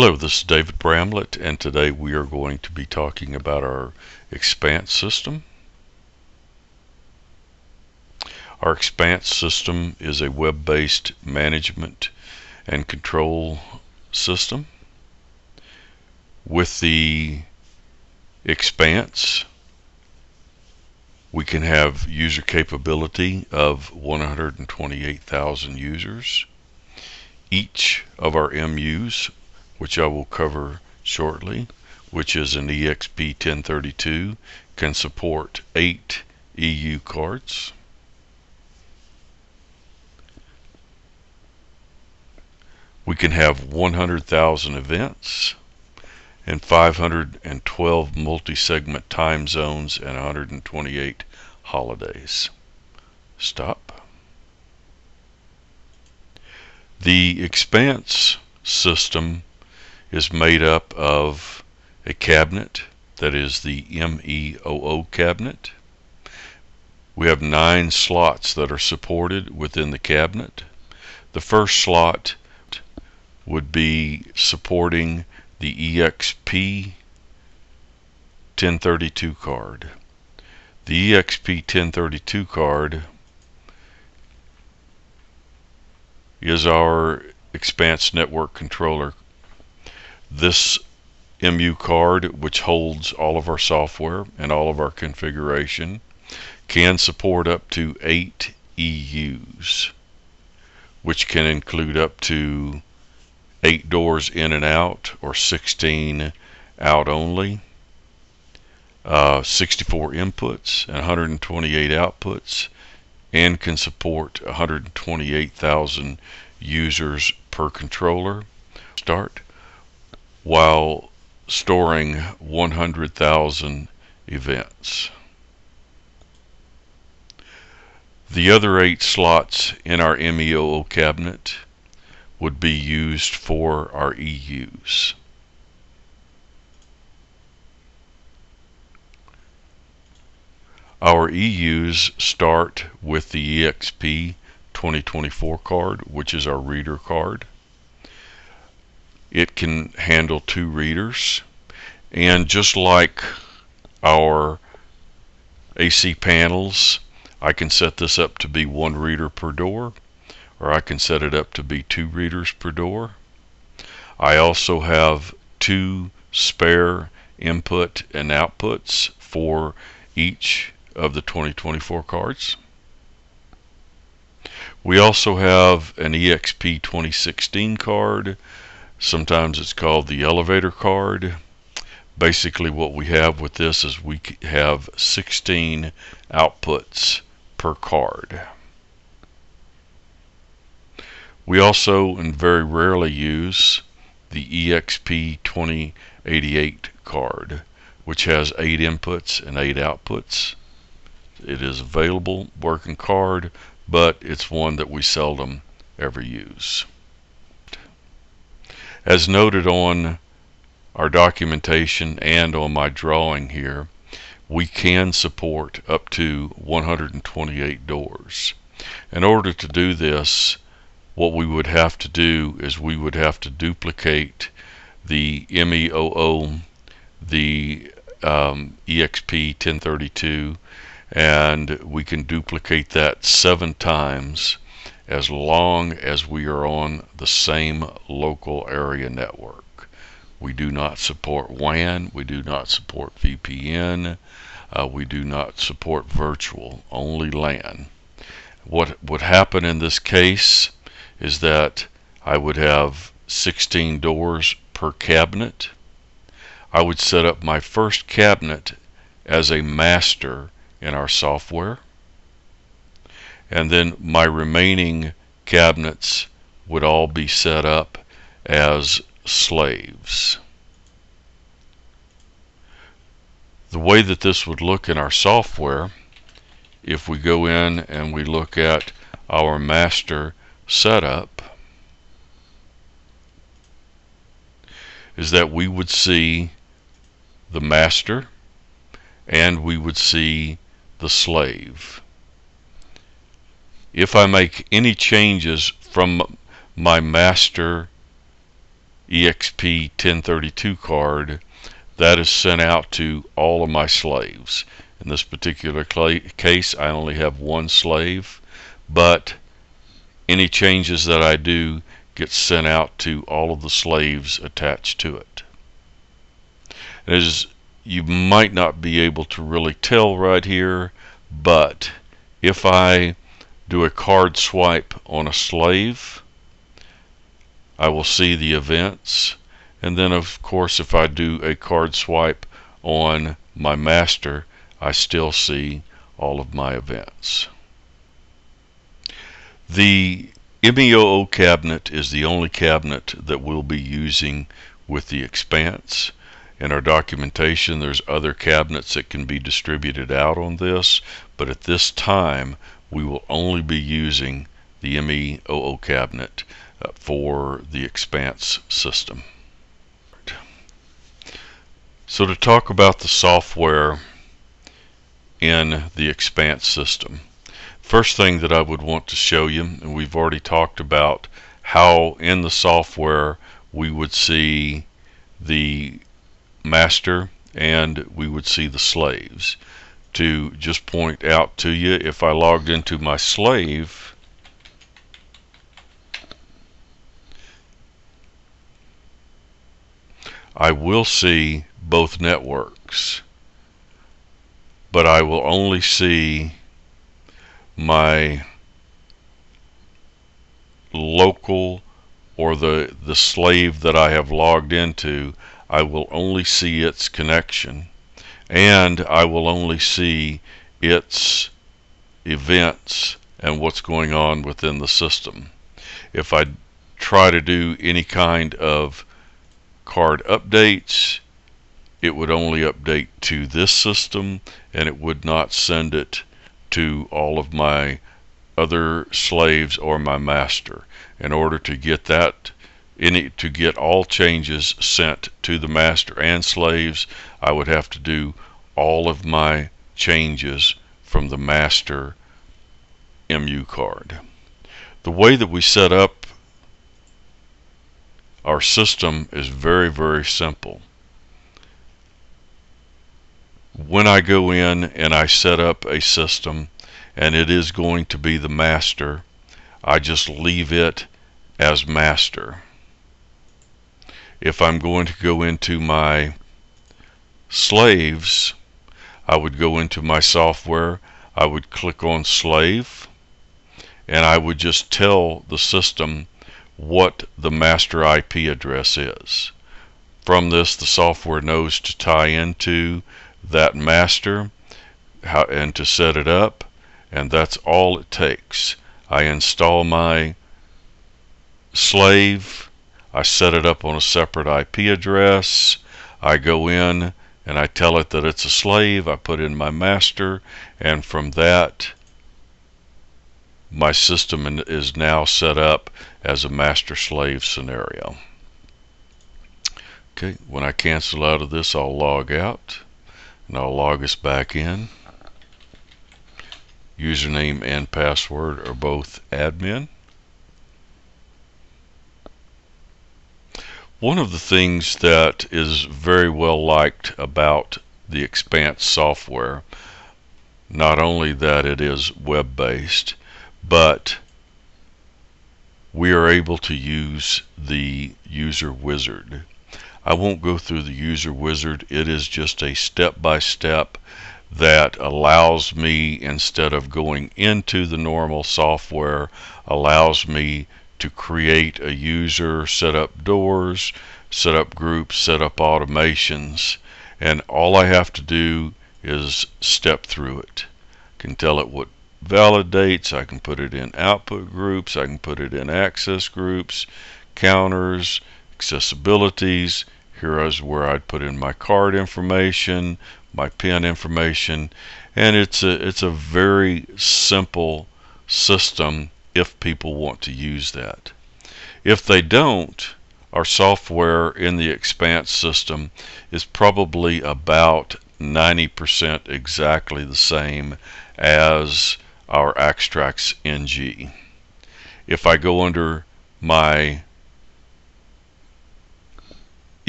Hello, this is David Bramlett, and today we are going to be talking about our Expanse system. Our Expanse system is a web-based management and control system. With the Expanse, we can have user capability of 128,000 users. Each of our MUs, which I will cover shortly, which is an EXP 1032, can support 8 EU cards. We can have 100,000 events and 512 multi-segment time zones and 128 holidays. Stop. The Expanse system is made up of a cabinet that is the MEOO cabinet. We have 9 slots that are supported within the cabinet. The first slot would be supporting the EXP 1032 card. The EXP 1032 card is our Expanse network controller. This MU card, which holds all of our software and all of our configuration, can support up to 8 EUs, which can include up to 8 doors in and out, or 16 out only, 64 inputs and 128 outputs, and can support 128,000 users per controller start, while storing 100,000 events. The other 8 slots in our MEOO cabinet would be used for our EUs. Our EUs start with the EXP 2024 card, which is our reader card. It can handle 2 readers, and just like our AC panels, I can set this up to be 1 reader per door, or I can set it up to be 2 readers per door. I also have 2 spare input and outputs for each of the 2024 cards. We also have an EXP 2016 card. Sometimes it's called the elevator card. Basically what we have with this is we have 16 outputs per card. We also, and very rarely, use the EXP 2088 card, which has 8 inputs and 8 outputs. It is available, working card, but it's one that we seldom ever use. As noted on our documentation and on my drawing here, we can support up to 128 doors. In order to do this, what we would have to do is we would have to duplicate the MEOO, the EXP 1032, and we can duplicate that 7 times as long as we are on the same local area network. We do not support WAN, we do not support VPN, we do not support virtual, only LAN. What would happen in this case is that I would have 16 doors per cabinet. I would set up my first cabinet as a master in our software, and then my remaining cabinets would all be set up as slaves. The way that this would look in our software, if we go in and we look at our master setup, is that we would see the master and we would see the slave. If I make any changes from my master EXP 1032 card, that is sent out to all of my slaves. In this particular case, I only have one slave, but any changes that I do get sent out to all of the slaves attached to it. As you might not be able to really tell right here, but if I do a card swipe on a slave, I will see the events. And then of course if I do a card swipe on my master, I still see all of my events. The MEOO cabinet is the only cabinet that we'll be using with the Expanse. In our documentation, there's other cabinets that can be distributed out on this, but at this time we will only be using the MEOO cabinet for the Expanse system. So to talk about the software in the Expanse system, first thing that I would want to show you, and we've already talked about how in the software we would see the master and we would see the slaves. To just point out to you, if I logged into my slave, I will see both networks, but I will only see my local, or the slave that I have logged into. I will only see its connection, and I will only see its events and what's going on within the system. If I try to do any kind of card updates, it would only update to this system and it would not send it to all of my other slaves or my master. In order to get that, to get all changes sent to the master and slaves, I would have to do all of my changes from the master MU card. The way that we set up our system is very, very simple. When I go in and I set up a system and it is going to be the master, I just leave it as master. If I'm going to go into my slaves, I would go into my software, I would click on slave, and I would just tell the system what the master IP address is. From this, the software knows to tie into that master and to set it up, and that's all it takes. I install my slave, I set it up on a separate IP address, I go in and I tell it that it's a slave, I put in my master, and from that my system is now set up as a master-slave scenario. Okay, when I cancel out of this, I'll log out and I'll log us back in. Username and password are both admin. One of the things that is very well liked about the Expanse software, not only that it is web-based, but we are able to use the user wizard. I won't go through the user wizard. It is just a step-by-step that allows me, instead of going into the normal software, allows me to create a user, set up doors, set up groups, set up automations, and all I have to do is step through it. I can tell it what validates, I can put it in output groups, I can put it in access groups, counters, accessibilities. Here is where I'd put in my card information, my PIN information, and it's a very simple system if people want to use that. If they don't, our software in the Expanse system is probably about 90% exactly the same as our Extracts NG. If I go under my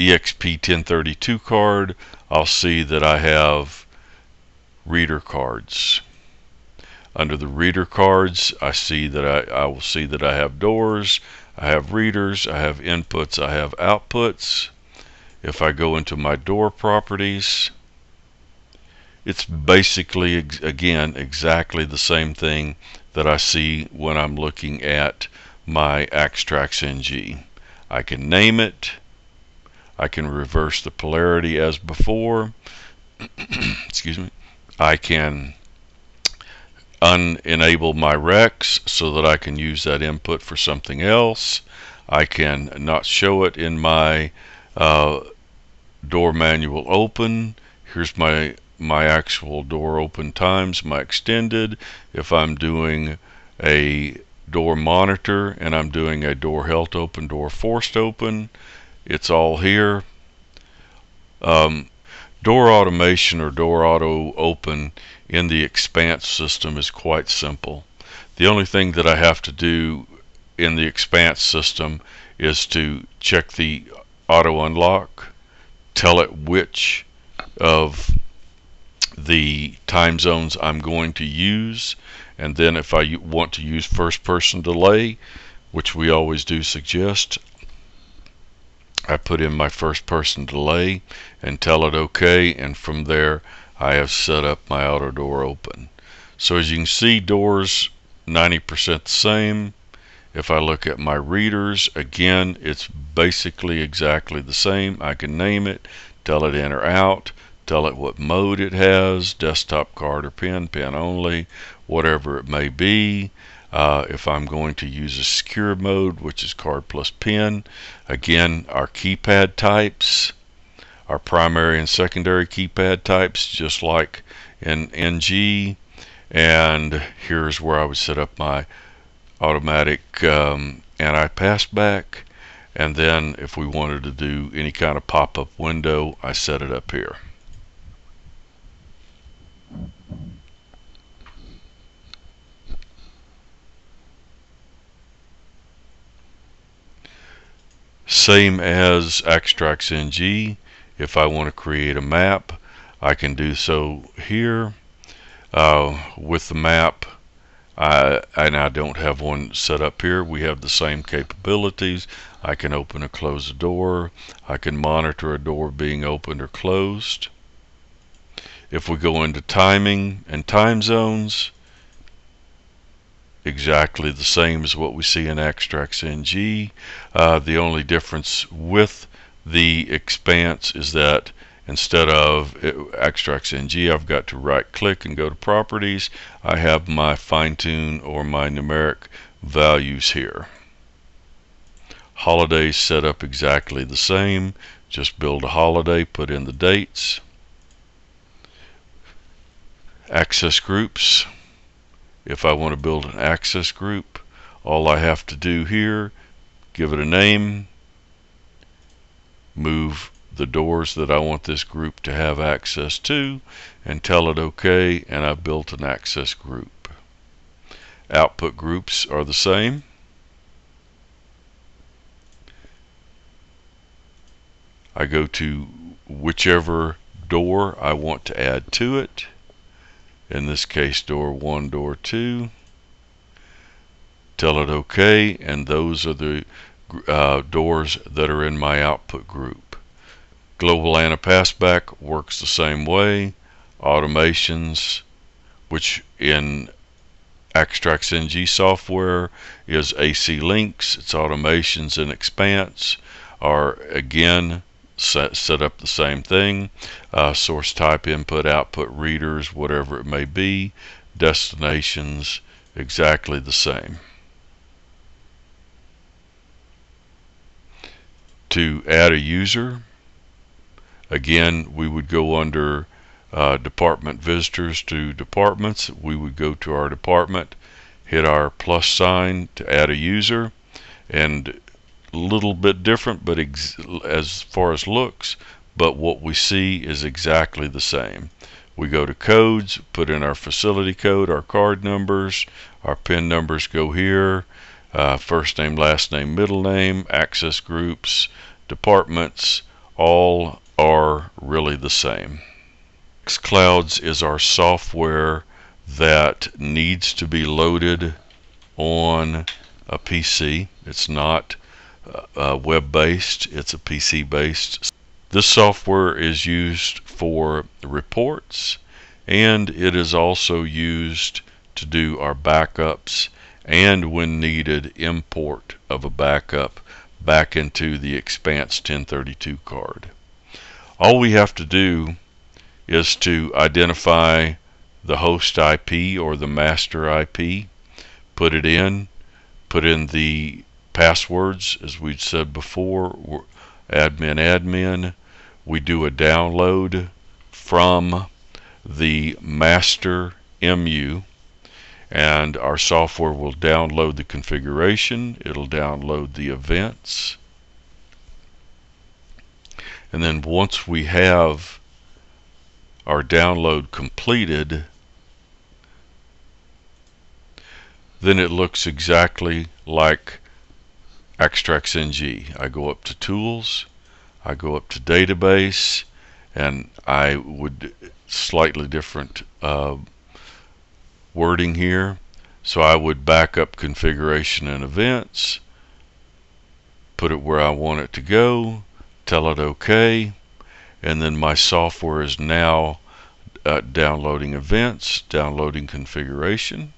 EXP 1032 card, I'll see that I have reader cards. Under the reader cards, I see that I will see that I have doors, I have readers, I have inputs, I have outputs. If I go into my door properties, it's basically, again, exactly the same thing that I see when I'm looking at my Extrax NG. I can name it, I can reverse the polarity as before, excuse me, I can unenable my Rex so that I can use that input for something else. I can not show it in my door manual open. Here's my actual door open times, my extended. If I'm doing a door monitor and I'm doing a door held open, door forced open, it's all here. Door automation or door auto open in the Expanse system is quite simple. The only thing that I have to do in the Expanse system is to check the auto unlock, tell it which of the time zones I'm going to use, and then if I want to use first person delay, which we always do suggest, I put in my first person delay and tell it OK, and from there I have set up my auto door open. So as you can see, doors 90% the same. If I look at my readers, again, it's basically exactly the same. I can name it, tell it in or out, tell it what mode it has, desktop, card, or pen, pen only, whatever it may be. If I'm going to use a secure mode, which is card plus pen, again, our keypad types, our primary and secondary keypad types, just like in NG. And here's where I would set up my automatic anti-passback. And then if we wanted to do any kind of pop-up window, I set it up here. Same as Extrax NG. If I want to create a map, I can do so here. With the map, and I don't have one set up here, we have the same capabilities. I can open and close a door. I can monitor a door being opened or closed. If we go into timing and time zones, exactly the same as what we see in Extrax NG. The only difference with the Expanse is that instead of Extrax NG, I've got to right click and go to properties. I have my fine tune or my numeric values here. Holidays set up exactly the same. Just build a holiday, put in the dates. Access groups. If I want to build an access group, all I have to do here, give it a name, move the doors that I want this group to have access to, and tell it OK, and I've built an access group. Output groups are the same. I go to whichever door I want to add to it. In this case, door 1, door 2. Tell it OK, and those are the doors that are in my output group. Global anti-passback works the same way. Automations, which in Extrax NG software is AC links, its automations in Expanse are again set up the same thing. Source type, input, output, readers, whatever it may be. Destinations, exactly the same. To add a user, again, we would go under department visitors to departments. We would go to our department, hit our plus sign to add a user, and a little bit different, but as far as looks, but what we see is exactly the same. We go to codes, put in our facility code, our card numbers, our PIN numbers go here, first name, last name, middle name, access groups, departments, all are really the same. Xclouds is our software that needs to be loaded on a PC. It's not web-based, it's a PC-based. This software is used for reports, and it is also used to do our backups and, when needed, import of a backup back into the Expanse 1032 card. All we have to do is to identify the host IP or the master IP, put in the passwords as we said before, admin. We do a download from the master MU, and our software will download the configuration, it'll download the events, and then once we have our download completed, then it looks exactly like Extract-NG. I go up to Tools, I go up to Database, and I would slightly different wording here. So I would back up configuration and events, put it where I want it to go, tell it OK, and then my software is now downloading events, downloading configuration.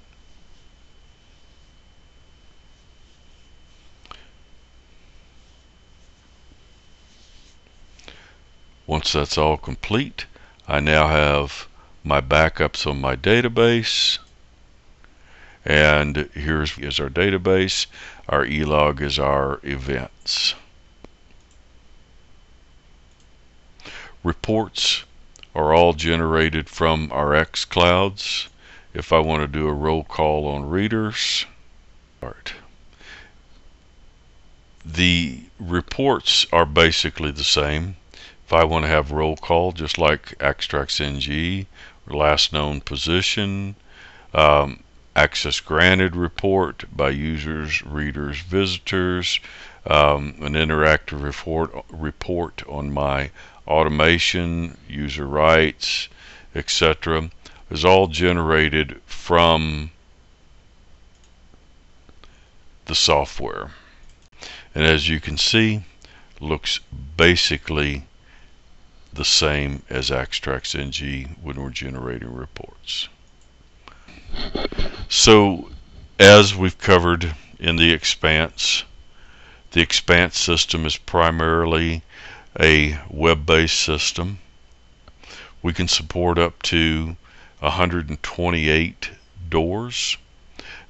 Once that's all complete, I now have my backups on my database, and here's our database. Our elog is our events. Reports are all generated from our Xclouds. If I want to do a roll call on readers, the reports are basically the same. If I want to have roll call, just like Extract-NG, last known position, access granted report by users, readers, visitors, an interactive report on my automation, user rights, etc., is all generated from the software. And as you can see, looks basically the same as Extract-NG when we're generating reports. So, as we've covered in the Expanse system is primarily a web-based system. We can support up to 128 doors.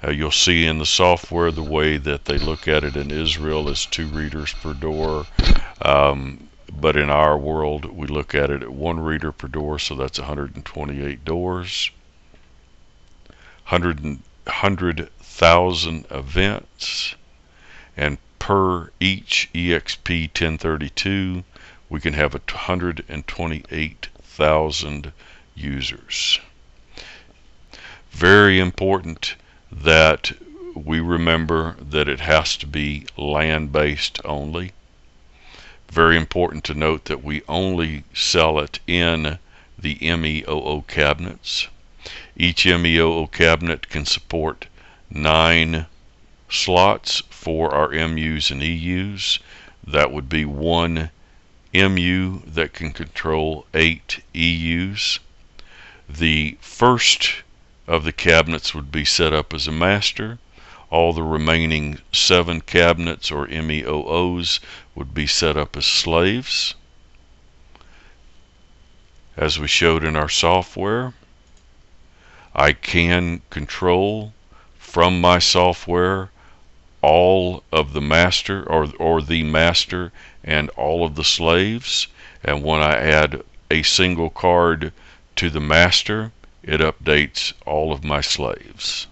You'll see in the software the way that they look at it in Israel is 2 readers per door. But in our world, we look at it at 1 reader per door, so that's 128 doors. 100,000 events, and per each EXP 1032, we can have 128,000 users. Very important that we remember that it has to be LAN-based only. Very important to note that we only sell it in the MEOO cabinets. Each MEOO cabinet can support 9 slots for our MUs and EUs. That would be 1 MU that can control 8 EUs. The first of the cabinets would be set up as a master. All the remaining 7 cabinets or MEOOs would be set up as slaves. As we showed in our software, I can control from my software all of the master or the master and all of the slaves. And when I add a single card to the master, it updates all of my slaves.